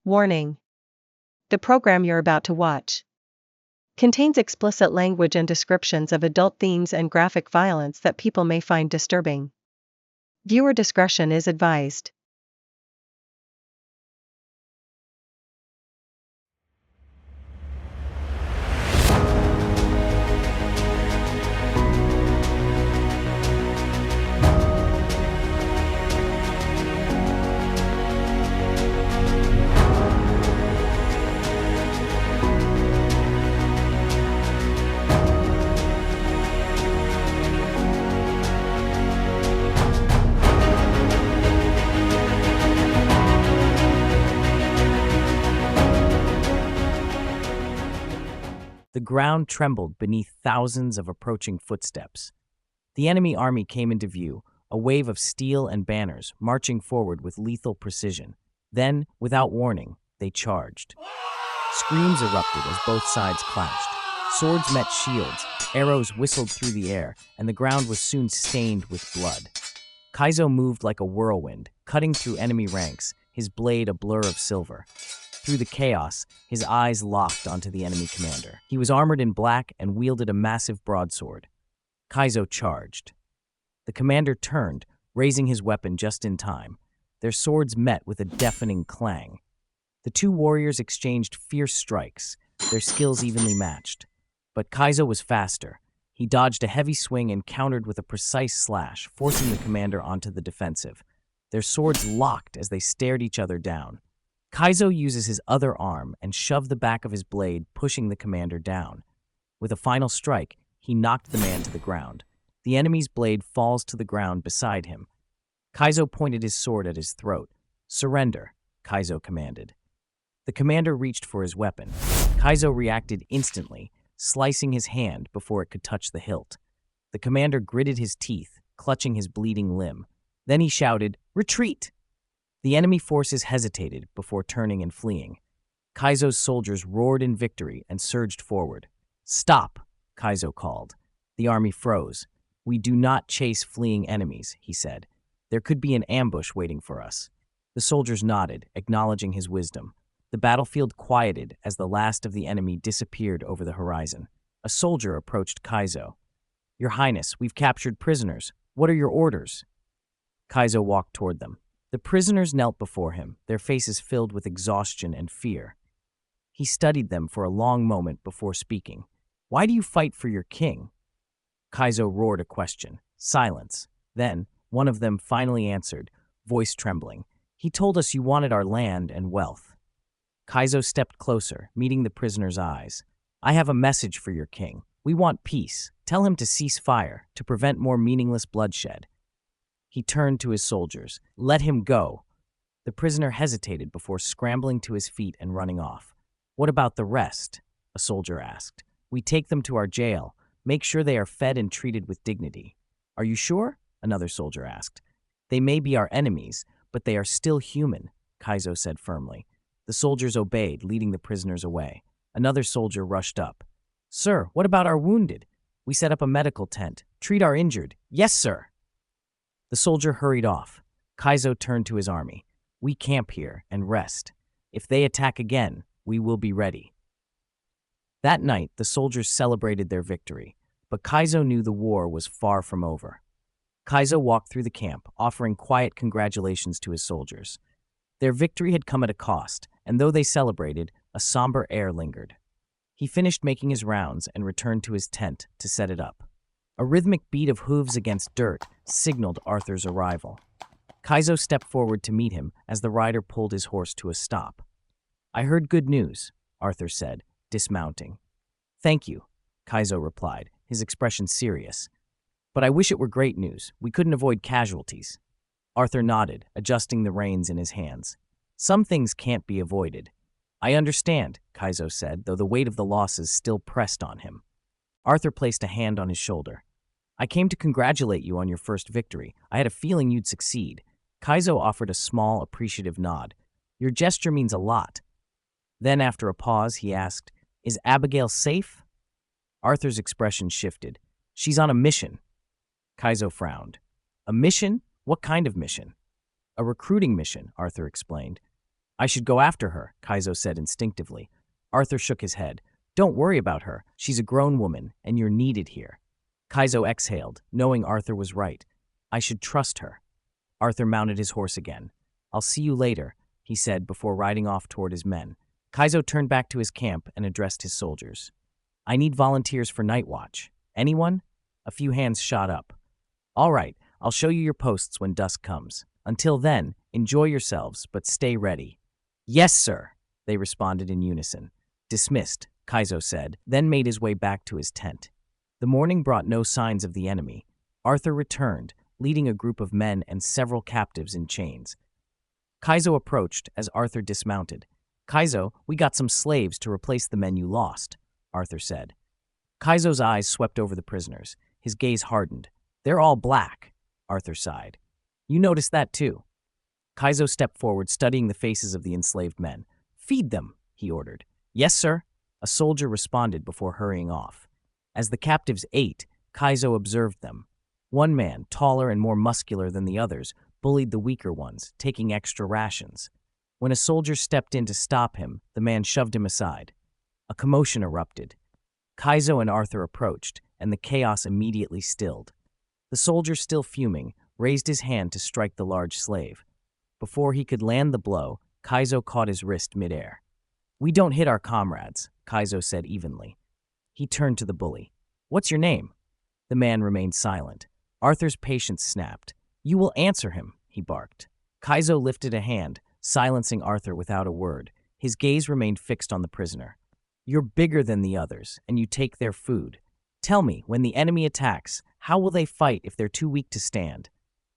Warning. The program you're about to watch contains explicit language and descriptions of adult themes and graphic violence that people may find disturbing. Viewer discretion is advised. The ground trembled beneath thousands of approaching footsteps. The enemy army came into view, a wave of steel and banners marching forward with lethal precision. Then, without warning, they charged. Screams erupted as both sides clashed. Swords met shields, arrows whistled through the air, and the ground was soon stained with blood. Kaizo moved like a whirlwind, cutting through enemy ranks, his blade a blur of silver. Through the chaos, his eyes locked onto the enemy commander. He was armored in black and wielded a massive broadsword. Kaizo charged. The commander turned, raising his weapon just in time. Their swords met with a deafening clang. The two warriors exchanged fierce strikes, their skills evenly matched. But Kaizo was faster. He dodged a heavy swing and countered with a precise slash, forcing the commander onto the defensive. Their swords locked as they stared each other down. Kaizo uses his other arm and shoved the back of his blade, pushing the commander down. With a final strike, he knocked the man to the ground. The enemy's blade falls to the ground beside him. Kaizo pointed his sword at his throat. "Surrender," Kaizo commanded. The commander reached for his weapon. Kaizo reacted instantly, slicing his hand before it could touch the hilt. The commander gritted his teeth, clutching his bleeding limb. Then he shouted, "Retreat!" The enemy forces hesitated before turning and fleeing. Kaizo's soldiers roared in victory and surged forward. "Stop," Kaizo called. The army froze. "We do not chase fleeing enemies," he said. "There could be an ambush waiting for us." The soldiers nodded, acknowledging his wisdom. The battlefield quieted as the last of the enemy disappeared over the horizon. A soldier approached Kaizo. "Your Highness, we've captured prisoners. What are your orders?" Kaizo walked toward them. The prisoners knelt before him, their faces filled with exhaustion and fear. He studied them for a long moment before speaking. "Why do you fight for your king?" Kaizo roared a question. Silence. Then, one of them finally answered, voice trembling. "He told us you wanted our land and wealth." Kaizo stepped closer, meeting the prisoner's eyes. "I have a message for your king. We want peace. Tell him to cease fire, to prevent more meaningless bloodshed." He turned to his soldiers. "Let him go." The prisoner hesitated before scrambling to his feet and running off. "What about the rest?" a soldier asked. "We take them to our jail. Make sure they are fed and treated with dignity." "Are you sure?" another soldier asked. "They may be our enemies, but they are still human," Kaizo said firmly. The soldiers obeyed, leading the prisoners away. Another soldier rushed up. "Sir, what about our wounded? We set up a medical tent. Treat our injured." "Yes, sir." The soldier hurried off. Kaizo turned to his army. "We camp here and rest. If they attack again, we will be ready." That night, the soldiers celebrated their victory, but Kaizo knew the war was far from over. Kaizo walked through the camp, offering quiet congratulations to his soldiers. Their victory had come at a cost, and though they celebrated, a somber air lingered. He finished making his rounds and returned to his tent to set it up. A rhythmic beat of hooves against dirt signaled Arthur's arrival. Kaizo stepped forward to meet him as the rider pulled his horse to a stop. "I heard good news," Arthur said, dismounting. "Thank you," Kaizo replied, his expression serious. "But I wish it were great news. We couldn't avoid casualties." Arthur nodded, adjusting the reins in his hands. "Some things can't be avoided." "I understand," Kaizo said, though the weight of the losses still pressed on him. Arthur placed a hand on his shoulder. "I came to congratulate you on your first victory. I had a feeling you'd succeed." Kaizo offered a small, appreciative nod. "Your gesture means a lot." Then, after a pause, he asked, "Is Abigail safe?" Arthur's expression shifted. "She's on a mission." Kaizo frowned. "A mission? What kind of mission?" "A recruiting mission," Arthur explained. I should go after her, Kaizo said instinctively. Arthur shook his head. Don't worry about her. She's a grown woman, and you're needed here. Kaizo exhaled, knowing Arthur was right. I should trust her. Arthur mounted his horse again. I'll see you later, he said before riding off toward his men. Kaizo turned back to his camp and addressed his soldiers. I need volunteers for night watch. Anyone? A few hands shot up. All right, I'll show you your posts when dusk comes. Until then, enjoy yourselves, but stay ready. Yes, sir, they responded in unison. Dismissed, Kaizo said, then made his way back to his tent. The morning brought no signs of the enemy. Arthur returned, leading a group of men and several captives in chains. Kaizo approached as Arthur dismounted. Kaizo, we got some slaves to replace the men you lost, Arthur said. Kaizo's eyes swept over the prisoners. His gaze hardened. They're all black, Arthur sighed. You noticed that too. Kaizo stepped forward, studying the faces of the enslaved men. Feed them, he ordered. Yes, sir, a soldier responded before hurrying off. As the captives ate, Kaizo observed them. One man, taller and more muscular than the others, bullied the weaker ones, taking extra rations. When a soldier stepped in to stop him, the man shoved him aside. A commotion erupted. Kaizo and Arthur approached, and the chaos immediately stilled. The soldier, still fuming, raised his hand to strike the large slave. Before he could land the blow, Kaizo caught his wrist midair. We don't hit our comrades, Kaizo said evenly. He turned to the bully. What's your name? The man remained silent. Arthur's patience snapped. You will answer him, he barked. Kaizo lifted a hand, silencing Arthur without a word. His gaze remained fixed on the prisoner. You're bigger than the others, and you take their food. Tell me, when the enemy attacks, how will they fight if they're too weak to stand?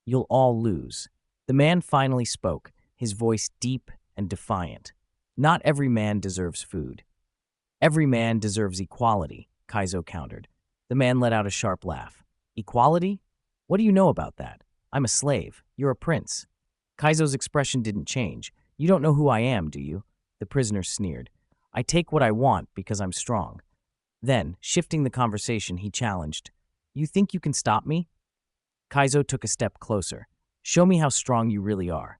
You'll all lose. The man finally spoke, his voice deep and defiant. Not every man deserves food. Every man deserves equality, Kaizo countered. The man let out a sharp laugh. Equality? What do you know about that? I'm a slave. You're a prince. Kaizo's expression didn't change. You don't know who I am, do you? The prisoner sneered. I take what I want because I'm strong. Then, shifting the conversation, he challenged. You think you can stop me? Kaizo took a step closer. Show me how strong you really are.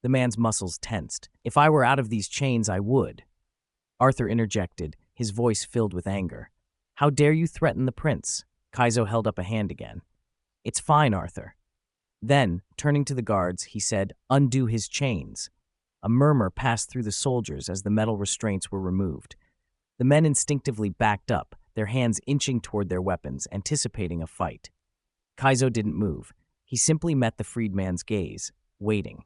The man's muscles tensed. If I were out of these chains, I would. Arthur interjected, his voice filled with anger. How dare you threaten the prince? Kaizo held up a hand again. It's fine, Arthur. Then, turning to the guards, he said, undo his chains. A murmur passed through the soldiers as the metal restraints were removed. The men instinctively backed up, their hands inching toward their weapons, anticipating a fight. Kaizo didn't move. He simply met the freedman's gaze, waiting.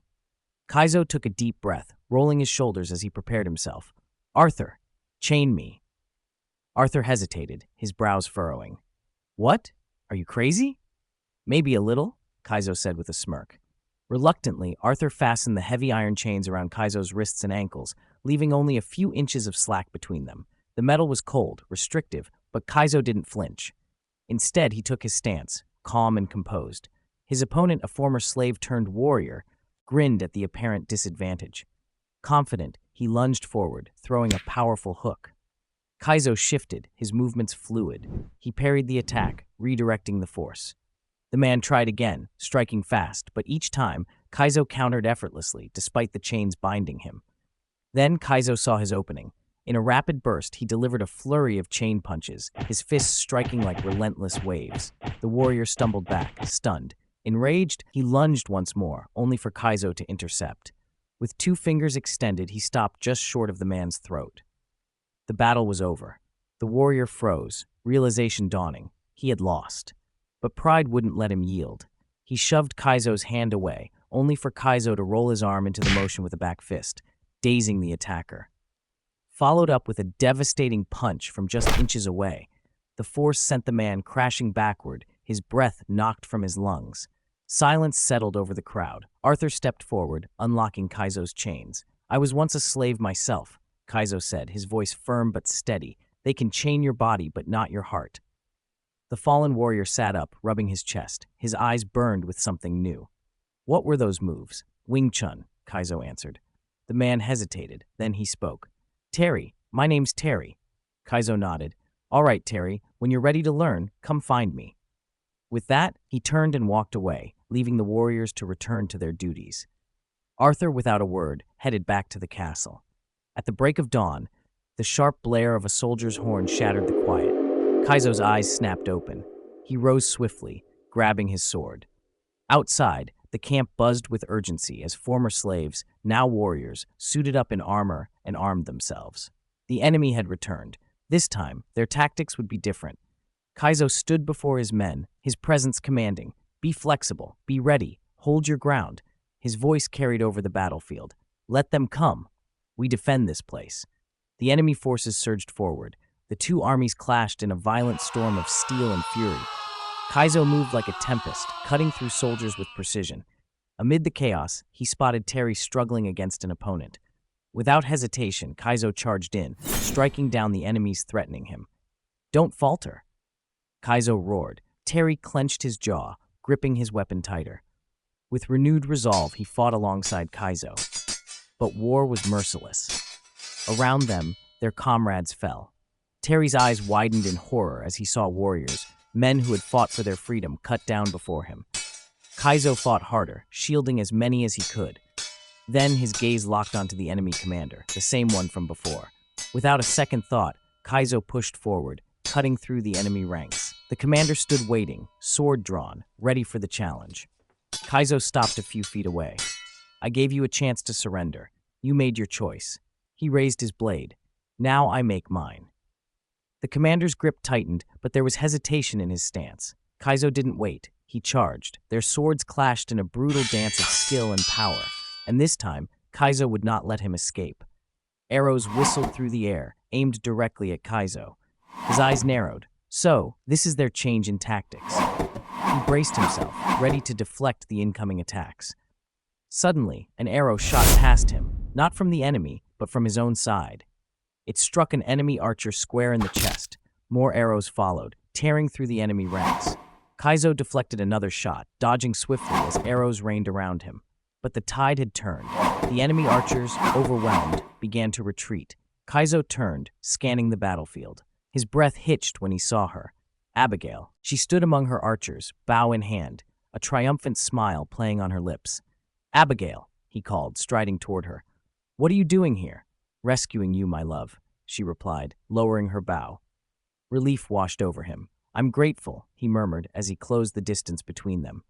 Kaizo took a deep breath, rolling his shoulders as he prepared himself. Arthur, chain me. Arthur hesitated, his brows furrowing. What? Are you crazy? Maybe a little, Kaizo said with a smirk. Reluctantly, Arthur fastened the heavy iron chains around Kaizo's wrists and ankles, leaving only a few inches of slack between them. The metal was cold, restrictive, but Kaizo didn't flinch. Instead, he took his stance, calm and composed. His opponent, a former slave-turned-warrior, grinned at the apparent disadvantage. Confident, he lunged forward, throwing a powerful hook. Kaizo shifted, his movements fluid. He parried the attack, redirecting the force. The man tried again, striking fast, but each time, Kaizo countered effortlessly, despite the chains binding him. Then Kaizo saw his opening. In a rapid burst, he delivered a flurry of chain punches, his fists striking like relentless waves. The warrior stumbled back, stunned. Enraged, he lunged once more, only for Kaizo to intercept. With 2 fingers extended, he stopped just short of the man's throat. The battle was over. The warrior froze, realization dawning. He had lost. But pride wouldn't let him yield. He shoved Kaizo's hand away, only for Kaizo to roll his arm into the motion with a back fist, dazing the attacker. Followed up with a devastating punch from just inches away. The force sent the man crashing backward, his breath knocked from his lungs. Silence settled over the crowd. Arthur stepped forward, unlocking Kaizo's chains. I was once a slave myself, Kaizo said, his voice firm but steady. They can chain your body, but not your heart. The fallen warrior sat up, rubbing his chest. His eyes burned with something new. What were those moves? Wing Chun, Kaizo answered. The man hesitated, then he spoke. Terry, my name's Terry. Kaizo nodded. All right, Terry, when you're ready to learn, come find me. With that, he turned and walked away, leaving the warriors to return to their duties. Arthur, without a word, headed back to the castle. At the break of dawn, the sharp blare of a soldier's horn shattered the quiet. Kaizo's eyes snapped open. He rose swiftly, grabbing his sword. Outside, the camp buzzed with urgency as former slaves, now warriors, suited up in armor and armed themselves. The enemy had returned. This time, their tactics would be different. Kaizo stood before his men, his presence commanding. Be flexible, be ready, hold your ground. His voice carried over the battlefield. Let them come. We defend this place. The enemy forces surged forward. The two armies clashed in a violent storm of steel and fury. Kaizo moved like a tempest, cutting through soldiers with precision. Amid the chaos, he spotted Terry struggling against an opponent. Without hesitation, Kaizo charged in, striking down the enemies threatening him. Don't falter. Kaizo roared. Terry clenched his jaw, gripping his weapon tighter. With renewed resolve, he fought alongside Kaizo. But war was merciless. Around them, their comrades fell. Terry's eyes widened in horror as he saw warriors, men who had fought for their freedom, cut down before him. Kaizo fought harder, shielding as many as he could. Then his gaze locked onto the enemy commander, the same one from before. Without a second thought, Kaizo pushed forward, cutting through the enemy ranks. The commander stood waiting, sword drawn, ready for the challenge. Kaizo stopped a few feet away. I gave you a chance to surrender. You made your choice. He raised his blade. Now I make mine. The commander's grip tightened, but there was hesitation in his stance. Kaizo didn't wait. He charged. Their swords clashed in a brutal dance of skill and power, and this time, Kaizo would not let him escape. Arrows whistled through the air, aimed directly at Kaizo. His eyes narrowed. So, this is their change in tactics. He braced himself, ready to deflect the incoming attacks. Suddenly, an arrow shot past him, not from the enemy, but from his own side. It struck an enemy archer square in the chest. More arrows followed, tearing through the enemy ranks. Kaizo deflected another shot, dodging swiftly as arrows rained around him. But the tide had turned. The enemy archers, overwhelmed, began to retreat. Kaizo turned, scanning the battlefield. His breath hitched when he saw her. Abigail. She stood among her archers, bow in hand, a triumphant smile playing on her lips. Abigail, he called, striding toward her. What are you doing here? Rescuing you, my love, she replied, lowering her bow. Relief washed over him. I'm grateful, he murmured as he closed the distance between them.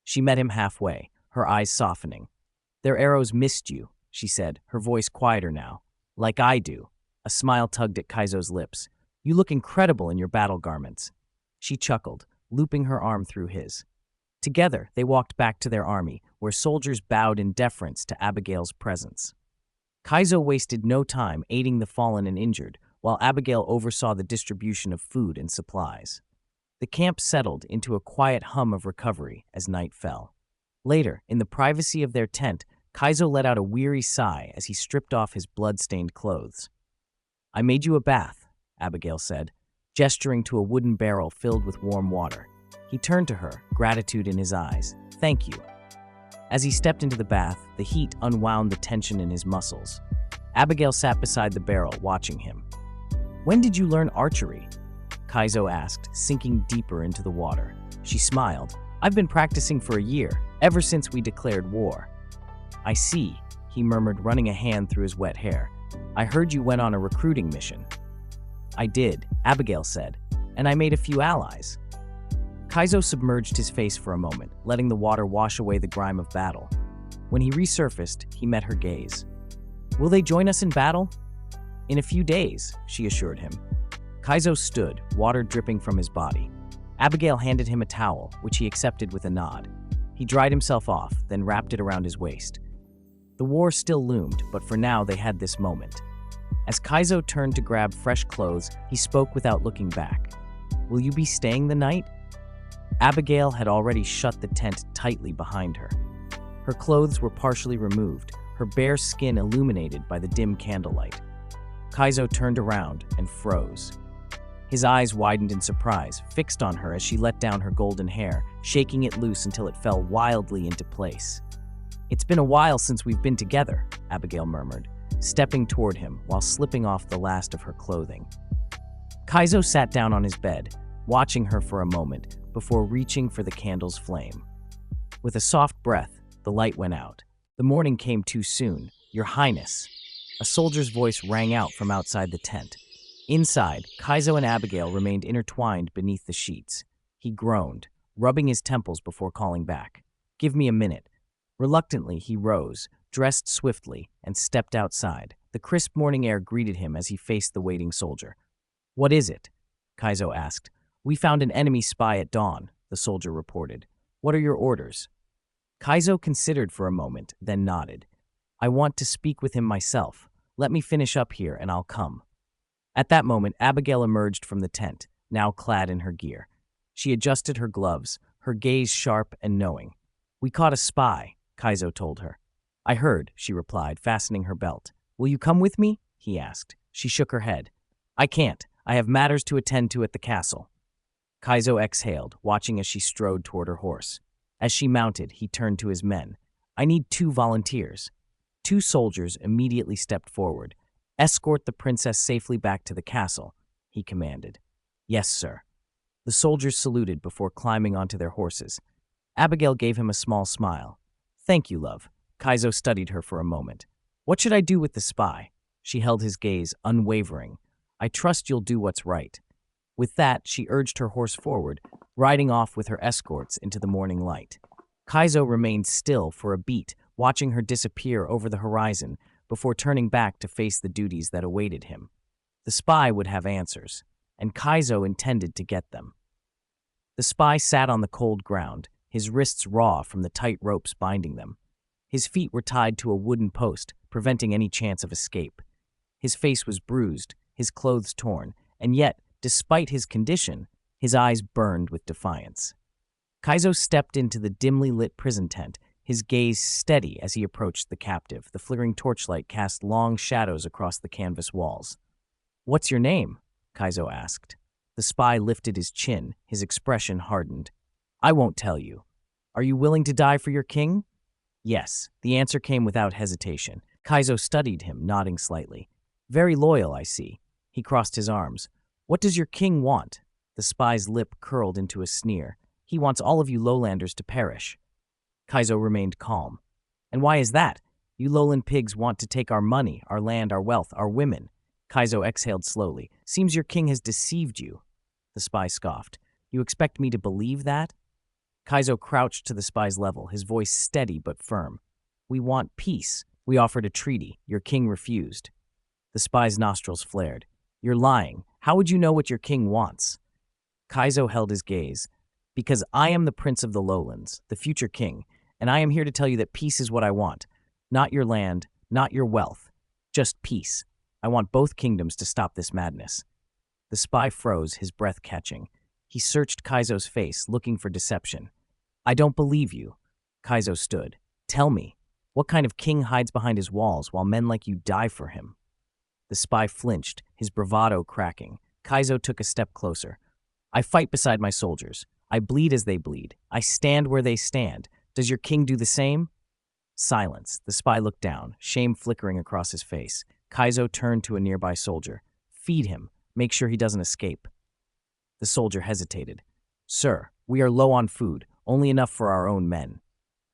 She met him halfway, her eyes softening. Their arrows missed you, she said, her voice quieter now. Like I do. A smile tugged at Kaizo's lips. You look incredible in your battle garments. She chuckled, looping her arm through his. Together, they walked back to their army, where soldiers bowed in deference to Abigail's presence. Kaizo wasted no time aiding the fallen and injured, while Abigail oversaw the distribution of food and supplies. The camp settled into a quiet hum of recovery as night fell. Later, in the privacy of their tent, Kaizo let out a weary sigh as he stripped off his blood-stained clothes. I made you a bath, Abigail said, gesturing to a wooden barrel filled with warm water. He turned to her, gratitude in his eyes. Thank you. As he stepped into the bath, the heat unwound the tension in his muscles. Abigail sat beside the barrel, watching him. When did you learn archery? Kaizo asked, sinking deeper into the water. She smiled. I've been practicing for a year, ever since we declared war. I see, he murmured, running a hand through his wet hair. I heard you went on a recruiting mission. I did, Abigail said, and I made a few allies. Kaizo submerged his face for a moment, letting the water wash away the grime of battle. When he resurfaced, he met her gaze. Will they join us in battle? In a few days, she assured him. Kaizo stood, water dripping from his body. Abigail handed him a towel, which he accepted with a nod. He dried himself off, then wrapped it around his waist. The war still loomed, but for now they had this moment. As Kaizo turned to grab fresh clothes, he spoke without looking back. Will you be staying the night? Abigail had already shut the tent tightly behind her. Her clothes were partially removed, her bare skin illuminated by the dim candlelight. Kaizo turned around and froze. His eyes widened in surprise, fixed on her as she let down her golden hair, shaking it loose until it fell wildly into place. It's been a while since we've been together, Abigail murmured, stepping toward him while slipping off the last of her clothing. Kaizo sat down on his bed, watching her for a moment before reaching for the candle's flame. With a soft breath, the light went out. The The morning came too soon, Your Highness. A soldier's voice rang out from outside the tent. Inside, Kaizo and Abigail remained intertwined beneath the sheets. He groaned, rubbing his temples before calling back. Give me a minute. Reluctantly, he rose, dressed swiftly, and stepped outside. The crisp morning air greeted him as he faced the waiting soldier. What is it? Kaizo asked. We found an enemy spy at dawn, the soldier reported. What are your orders? Kaizo considered for a moment, then nodded. I want to speak with him myself. Let me finish up here and I'll come. At that moment, Abigail emerged from the tent, now clad in her gear. She adjusted her gloves, her gaze sharp and knowing. We caught a spy, Kaizo told her. I heard, she replied, fastening her belt. Will you come with me? He asked. She shook her head. I can't. I have matters to attend to at the castle. Kaizo exhaled, watching as she strode toward her horse. As she mounted, he turned to his men. I need 2 volunteers. 2 soldiers immediately stepped forward. Escort the princess safely back to the castle, he commanded. Yes, sir. The soldiers saluted before climbing onto their horses. Abigail gave him a small smile. Thank you, love. Kaizo studied her for a moment. What should I do with the spy? She held his gaze, unwavering. I trust you'll do what's right. With that, she urged her horse forward, riding off with her escorts into the morning light. Kaizo remained still for a beat, watching her disappear over the horizon before turning back to face the duties that awaited him. The spy would have answers, and Kaizo intended to get them. The spy sat on the cold ground, his wrists raw from the tight ropes binding them. His feet were tied to a wooden post, preventing any chance of escape. His face was bruised, his clothes torn, and yet, despite his condition, his eyes burned with defiance. Kaizo stepped into the dimly lit prison tent, his gaze steady as he approached the captive. The flickering torchlight cast long shadows across the canvas walls. What's your name? Kaizo asked. The spy lifted his chin, his expression hardened. I won't tell you. Are you willing to die for your king? Yes, the answer came without hesitation. Kaizo studied him, nodding slightly. Very loyal, I see. He crossed his arms. What does your king want? The spy's lip curled into a sneer. He wants all of you lowlanders to perish. Kaizo remained calm. And why is that? You lowland pigs want to take our money, our land, our wealth, our women. Kaizo exhaled slowly. Seems your king has deceived you. The spy scoffed. You expect me to believe that? Kaizo crouched to the spy's level, his voice steady but firm. We want peace. We offered a treaty. Your king refused. The spy's nostrils flared. You're lying. How would you know what your king wants? Kaizo held his gaze. Because I am the prince of the lowlands, the future king, and I am here to tell you that peace is what I want. Not your land, not your wealth. Just peace. I want both kingdoms to stop this madness. The spy froze, his breath catching. He searched Kaizo's face, looking for deception. I don't believe you. Kaizo stood. Tell me, what kind of king hides behind his walls while men like you die for him? The spy flinched, his bravado cracking. Kaizo took a step closer. I fight beside my soldiers. I bleed as they bleed. I stand where they stand. Does your king do the same? Silence. The spy looked down, shame flickering across his face. Kaizo turned to a nearby soldier. Feed him. Make sure he doesn't escape. The soldier hesitated. Sir, we are low on food, only enough for our own men.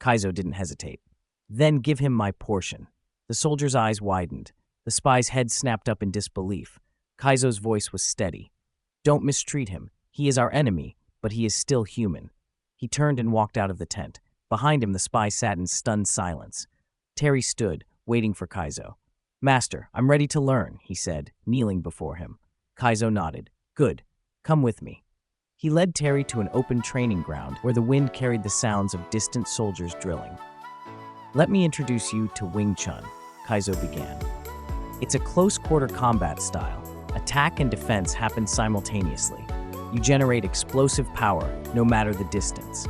Kaizo didn't hesitate. Then give him my portion. The soldier's eyes widened. The spy's head snapped up in disbelief. Kaizo's voice was steady. Don't mistreat him. He is our enemy, but he is still human. He turned and walked out of the tent. Behind him, the spy sat in stunned silence. Terry stood, waiting for Kaizo. Master, I'm ready to learn, he said, kneeling before him. Kaizo nodded. Good. Come with me. He led Terry to an open training ground where the wind carried the sounds of distant soldiers drilling. Let me introduce you to Wing Chun, Kaizo began. It's a close-quarter combat style. Attack and defense happen simultaneously. You generate explosive power, no matter the distance.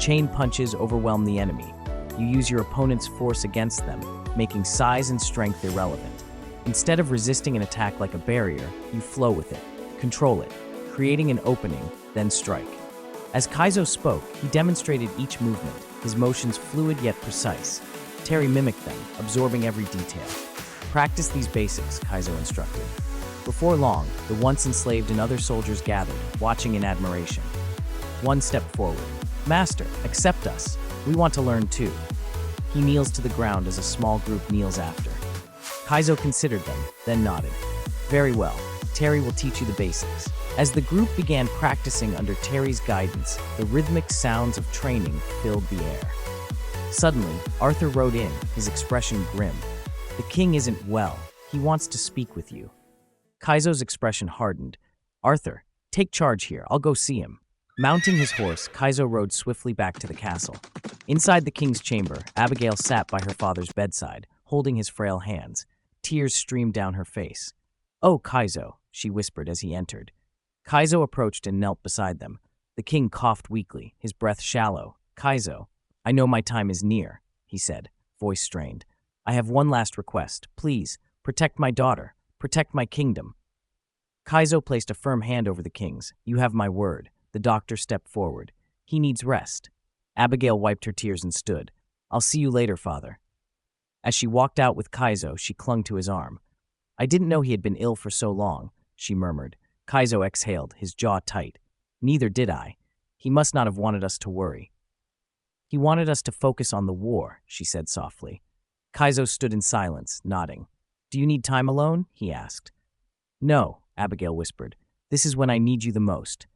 Chain punches overwhelm the enemy. You use your opponent's force against them, making size and strength irrelevant. Instead of resisting an attack like a barrier, you flow with it, control it, creating an opening, then strike. As Kaizo spoke, he demonstrated each movement, his motions fluid yet precise. Terry mimicked them, absorbing every detail. Practice these basics, Kaizo instructed. Before long, the once enslaved and other soldiers gathered, watching in admiration. One stepped forward. Master, accept us. We want to learn too. He kneels to the ground as a small group kneels after. Kaizo considered them, then nodded. Very well, Terry will teach you the basics. As the group began practicing under Terry's guidance, the rhythmic sounds of training filled the air. Suddenly, Arthur rode in, his expression grim. The king isn't well. He wants to speak with you. Kaizo's expression hardened. Arthur, take charge here. I'll go see him. Mounting his horse, Kaizo rode swiftly back to the castle. Inside the king's chamber, Abigail sat by her father's bedside, holding his frail hands. Tears streamed down her face. "Oh, Kaizo," she whispered as he entered. Kaizo approached and knelt beside them. The king coughed weakly, his breath shallow. "Kaizo, I know my time is near," he said, voice strained. "I have one last request. Please, protect my daughter. Protect my kingdom." Kaizo placed a firm hand over the king's. "You have my word." The doctor stepped forward. "He needs rest." Abigail wiped her tears and stood. "I'll see you later, father." As she walked out with Kaizo, she clung to his arm. "I didn't know he had been ill for so long," she murmured. Kaizo exhaled, his jaw tight. "Neither did I. He must not have wanted us to worry." "He wanted us to focus on the war," she said softly. Kaizo stood in silence, nodding. "Do you need time alone?" he asked. "No," Abigail whispered. "This is when I need you the most."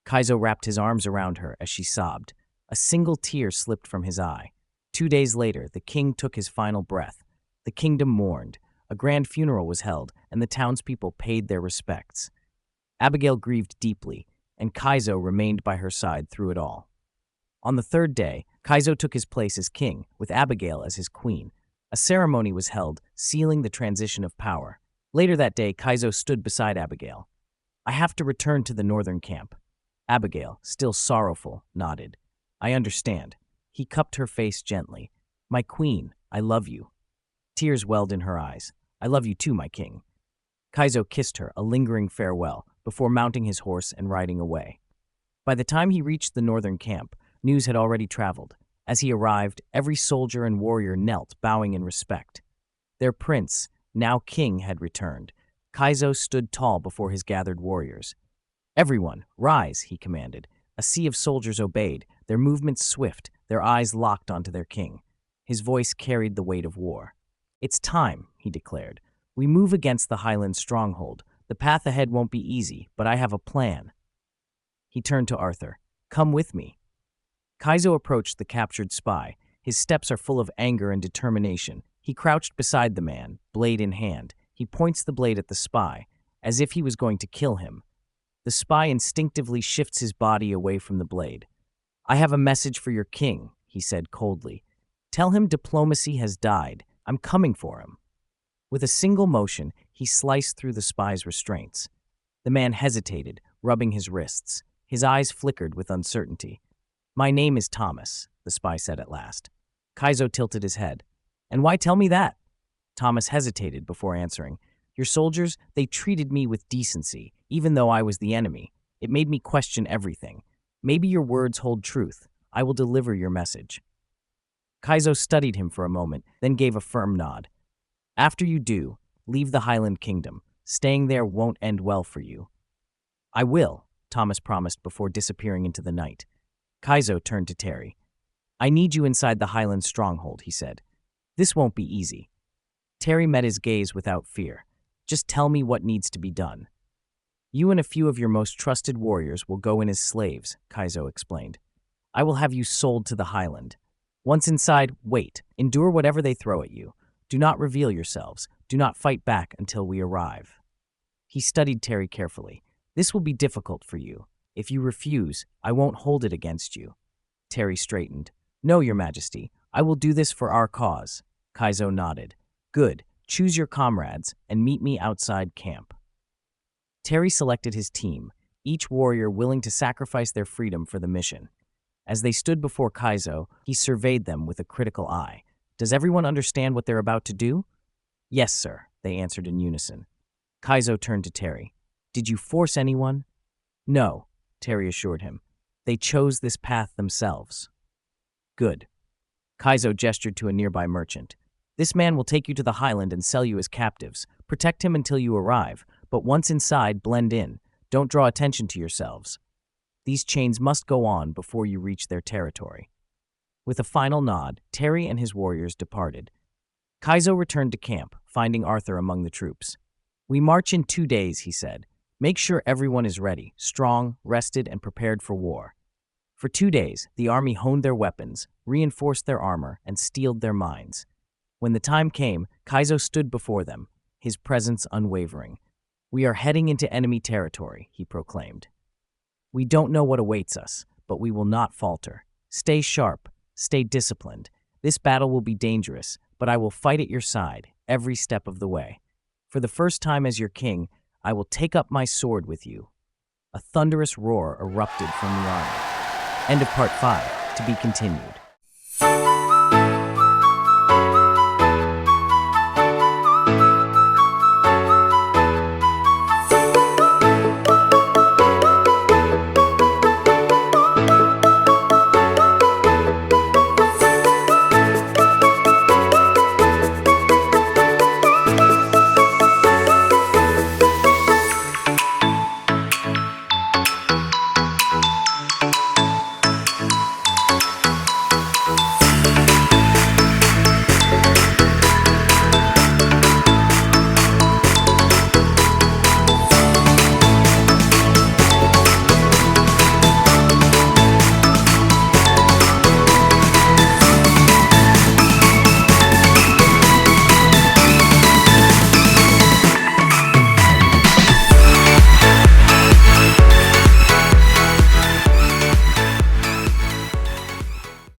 Kaizo wrapped his arms around her as she sobbed. A single tear slipped from his eye. 2 days later, the king took his final breath. The kingdom mourned. A grand funeral was held, and the townspeople paid their respects. Abigail grieved deeply, and Kaizo remained by her side through it all. On the 3rd day, Kaizo took his place as king, with Abigail as his queen. A ceremony was held, sealing the transition of power. Later that day, Kaizo stood beside Abigail. "I have to return to the northern camp." Abigail, still sorrowful, nodded. "I understand." He cupped her face gently. "My queen, I love you." Tears welled in her eyes. "I love you too, my king." Kaizo kissed her, a lingering farewell, before mounting his horse and riding away. By the time he reached the northern camp, news had already traveled. As he arrived, every soldier and warrior knelt, bowing in respect. Their prince, now king, had returned. Kaizo stood tall before his gathered warriors. "Everyone, rise," he commanded. A sea of soldiers obeyed, their movements swift, their eyes locked onto their king. His voice carried the weight of war. "It's time," he declared. "We move against the Highland stronghold. The path ahead won't be easy, but I have a plan." He turned to Arthur. "Come with me." Kaizo approached the captured spy. His steps are full of anger and determination. He crouched beside the man, blade in hand. He points the blade at the spy, as if he was going to kill him. The spy instinctively shifts his body away from the blade. "I have a message for your king," he said coldly. "Tell him diplomacy has died. I'm coming for him." With a single motion, he sliced through the spy's restraints. The man hesitated, rubbing his wrists. His eyes flickered with uncertainty. "My name is Thomas," the spy said at last. Kaizo tilted his head. "And why tell me that?" Thomas hesitated before answering. "Your soldiers, they treated me with decency, even though I was the enemy. It made me question everything. Maybe your words hold truth. I will deliver your message." Kaizo studied him for a moment, then gave a firm nod. "After you do, leave the Highland Kingdom. Staying there won't end well for you." "I will," Thomas promised before disappearing into the night. Kaizo turned to Terry. "I need you inside the Highland stronghold," he said. "This won't be easy." Terry met his gaze without fear. "Just tell me what needs to be done." "You and a few of your most trusted warriors will go in as slaves," Kaizo explained. "I will have you sold to the Highland. Once inside, wait. Endure whatever they throw at you. Do not reveal yourselves. Do not fight back until we arrive." He studied Terry carefully. "This will be difficult for you. If you refuse, I won't hold it against you." Terry straightened. "No, Your Majesty. I will do this for our cause." Kaizo nodded. "Good. Choose your comrades and meet me outside camp." Terry selected his team, each warrior willing to sacrifice their freedom for the mission. As they stood before Kaizo, he surveyed them with a critical eye. "Does everyone understand what they're about to do?" "Yes, sir," they answered in unison. Kaizo turned to Terry. "Did you force anyone?" "No," Terry assured him. "They chose this path themselves." "Good." Kaizo gestured to a nearby merchant. "This man will take you to the Highland and sell you as captives. Protect him until you arrive, but once inside, blend in. Don't draw attention to yourselves. These chains must go on before you reach their territory." With a final nod, Terry and his warriors departed. Kaizo returned to camp, finding Arthur among the troops. "We march in 2 days," he said. "Make sure everyone is ready, strong, rested, and prepared for war." For 2 days, the army honed their weapons, reinforced their armor, and steeled their minds. When the time came, Kaizo stood before them, his presence unwavering. "We are heading into enemy territory," he proclaimed. "We don't know what awaits us, but we will not falter. Stay sharp, stay disciplined. This battle will be dangerous, but I will fight at your side, every step of the way. For the first time as your king, I will take up my sword with you." A thunderous roar erupted from the army. End of part 5, to be continued.